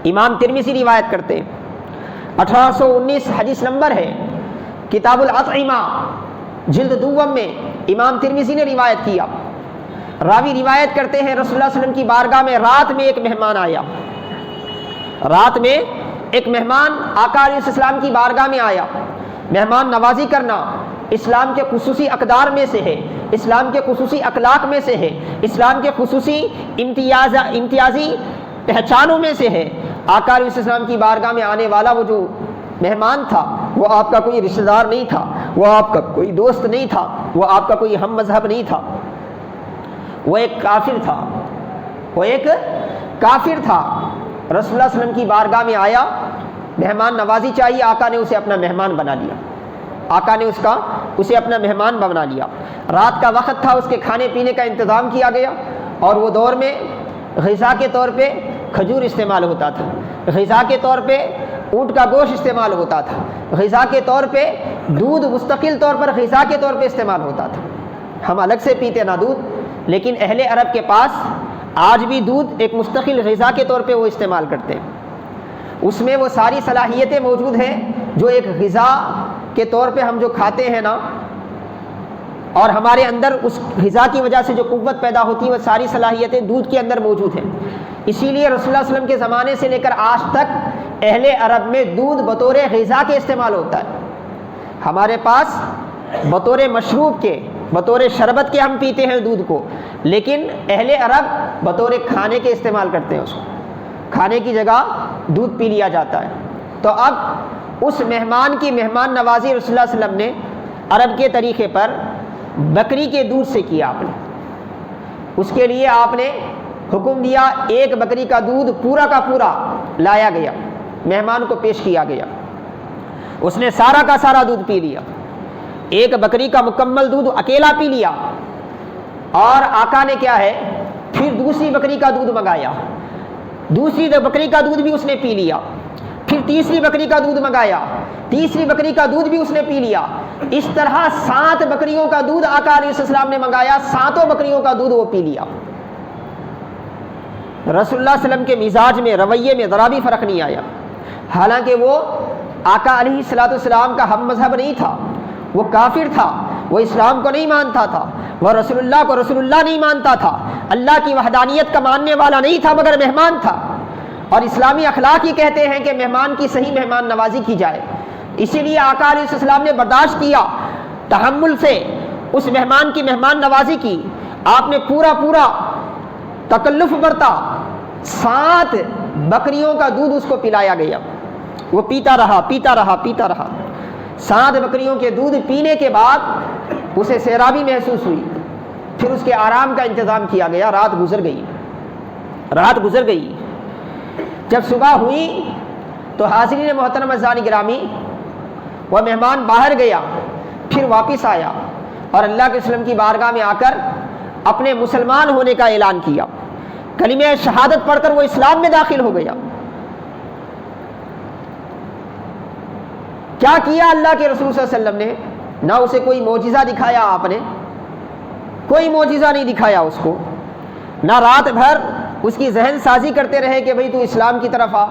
امام ترمذی روایت کرتے ہیں، 1819 حدیث نمبر ہے، کتاب الاطعمہ جلد دوم میں امام ترمذی نے روایت کیا۔ راوی روایت کرتے ہیں رسول اللہ صلی اللہ علیہ وسلم کی بارگاہ میں رات میں ایک مہمان آیا، رات میں ایک مہمان آقا علیہ السلام کی بارگاہ میں آیا۔ مہمان نوازی کرنا اسلام کے خصوصی اقدار میں سے ہے، اسلام کے خصوصی اخلاق میں سے ہے، اسلام کے خصوصی امتیازی پہچانوں میں سے ہے۔ آقا علیہ السلام کی بارگاہ میں آنے والا وہ جو مہمان تھا وہ آپ کا کوئی رشتہ دار نہیں تھا، وہ آپ کا کوئی دوست نہیں تھا، وہ آپ کا کوئی ہم مذہب نہیں تھا، وہ ایک کافر تھا، وہ ایک کافر تھا۔ رسول اللہ صلی اللہ علیہ وسلم کی بارگاہ میں آیا، مہمان نوازی چاہیے، آقا نے اسے اپنا مہمان بنا لیا، آقا نے اسے اپنا مہمان بنا لیا۔ رات کا وقت تھا، اس کے کھانے پینے کا انتظام کیا گیا، اور وہ دور میں غذا کے طور پہ کھجور استعمال ہوتا تھا، غذا کے طور پہ اونٹ کا گوشت استعمال ہوتا تھا، غذا کے طور پہ دودھ مستقل طور پر غذا کے طور پہ استعمال ہوتا تھا۔ ہم الگ سے پیتے نہ دودھ، لیکن اہل عرب کے پاس آج بھی دودھ ایک مستقل غذا کے طور پہ وہ استعمال کرتے ہیں، اس میں وہ ساری صلاحیتیں موجود ہیں جو ایک غذا کے طور پہ ہم جو کھاتے ہیں نا، اور ہمارے اندر اس غذا کی وجہ سے جو قوت پیدا ہوتی ہے وہ ساری صلاحیتیں دودھ کے اندر موجود ہیں۔ اسی لیے رسول اللہ صلی اللہ علیہ وسلم کے زمانے سے لے کر آج تک اہل عرب میں دودھ بطور غذا کے استعمال ہوتا ہے۔ ہمارے پاس بطور مشروب کے، بطور شربت کے ہم پیتے ہیں دودھ کو، لیکن اہل عرب بطور کھانے کے استعمال کرتے ہیں، اس کو کھانے کی جگہ دودھ پی لیا جاتا ہے۔ تو اب اس مہمان کی مہمان نوازی رسول اللہ صلی اللہ علیہ وسلم نے عرب کے طریقے پر بکری کے دودھ سے کیا۔ آپ نے اس کے لیے آپ نے حکم دیا، ایک بکری کا دودھ پورا کا پورا لایا گیا، مہمان کو پیش کیا گیا، اس نے سارا کا سارا دودھ پی لیا، ایک بکری کا مکمل دودھ اکیلا پی لیا، اور آقا نے کیا ہے پھر دوسری بکری کا دودھ منگایا، دوسری بکری کا دودھ بھی اس نے پی لیا، پھر تیسری بکری کا دودھ منگایا، تیسری بکری کا دودھ بھی اس نے پی لیا۔ اس طرح 7 بکریوں کا دودھ آقا علیہ السلام نے منگایا، 7 بکریوں کا دودھ وہ پی لیا۔ رسول اللہ صلی اللہ علیہ وسلم کے مزاج میں، رویے میں ذرا بھی فرق نہیں آیا، حالانکہ وہ آقا علیہ السلام کا ہم مذہب نہیں تھا، وہ کافر تھا، وہ اسلام کو نہیں مانتا تھا، وہ رسول اللہ کو رسول اللہ نہیں مانتا تھا، اللہ کی وحدانیت کا ماننے والا نہیں تھا، مگر مہمان تھا۔ اور اسلامی اخلاق ہی کہتے ہیں کہ مہمان کی صحیح مہمان نوازی کی جائے، اسی لیے آقا علیہ السلام نے برداشت کیا، تحمل سے اس مہمان کی مہمان نوازی کی۔ آپ نے پورا تکلف برتا، 7 بکریوں کا دودھ اس کو پلایا گیا، وہ پیتا رہا 7 بکریوں کے دودھ پینے کے بعد اسے سیرابی محسوس ہوئی، پھر اس کے آرام کا انتظام کیا گیا، رات گزر گئی۔ جب صبح ہوئی تو حاضرین محترم عزیزان گرامی، وہ مہمان باہر گیا، پھر واپس آیا اور اللہ کے وسلم کی بارگاہ میں آ کر اپنے مسلمان ہونے کا اعلان کیا، کلمہ شہادت پڑھ کر وہ اسلام میں داخل ہو گیا۔ کیا کیا اللہ کے رسول صلی اللہ علیہ وسلم نے؟ نہ اسے کوئی معجزہ دکھایا، آپ نے کوئی معجزہ نہیں دکھایا اس کو، نہ رات بھر اس کی ذہن سازی کرتے رہے کہ بھئی تو اسلام کی طرف آ،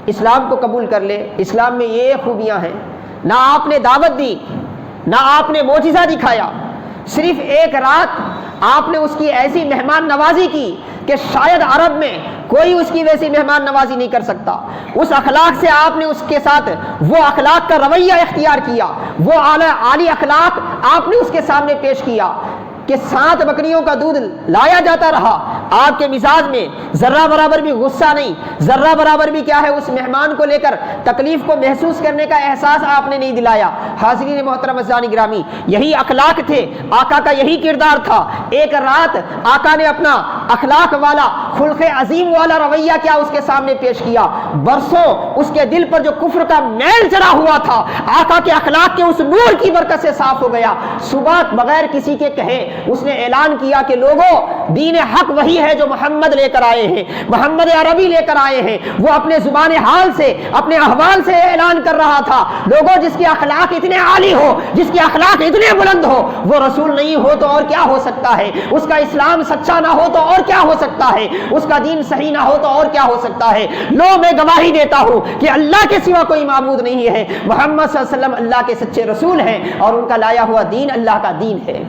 اسلام کو قبول کر لے، اسلام میں یہ خوبیاں ہیں، نہ آپ نے دعوت دی، نہ آپ نے معجزہ دکھایا، صرف ایک رات آپ نے اس کی ایسی مہمان نوازی کی کہ شاید عرب میں کوئی اس کی ویسی مہمان نوازی نہیں کر سکتا۔ اس اخلاق سے آپ نے اس کے ساتھ وہ اخلاق کا رویہ اختیار کیا، وہ عالی اخلاق آپ نے اس کے سامنے پیش کیا کہ 7 بکریوں کا دودھ لایا جاتا رہا، آپ کے مزاج میں ذرہ برابر بھی غصہ نہیں، ذرہ برابر بھی کیا ہے اس مہمان کو لے کر تکلیف کو محسوس کرنے کا احساس آپ نے نہیں دلایا۔ حاضرین محترم عزیزان گرامی، یہی اخلاق تھے، آقا کا یہی کردار تھا۔ ایک رات آقا نے اپنا اخلاق والا، خلق عظیم والا رویہ کیا اس کے سامنے پیش کیا، برسوں اس کے دل پر جو کفر کا میل چڑھا ہوا تھا آقا کے اخلاق کے اس نور کی برکت سے صاف ہو گیا۔ صبح بغیر کسی کے کہے اس نے اعلان کیا کہ لوگوں دین حق وہی ہے جو محمد لے کر آئے ہیں، محمد عربی لے کر آئے ہیں۔ وہ اپنے زبان حال سے اپنے احوال سے اعلان کر رہا تھا، لوگوں جس کی اخلاق اتنے عالی ہو، جس کی اخلاق اتنے بلند ہو، وہ رسول نہیں ہو تو اور کیا ہو سکتا ہے؟ اس کا اسلام سچا نہ ہو تو اور کیا ہو سکتا ہے؟ اس کا دین صحیح نہ ہو تو اور کیا ہو سکتا ہے؟ لو میں گواہی دیتا ہوں کہ اللہ کے سوا کوئی معبود نہیں ہے، محمد صلی اللہ علیہ وسلم اللہ کے سچے رسول ہیں اور ان کا لایا ہوا دین اللہ کا دین ہے۔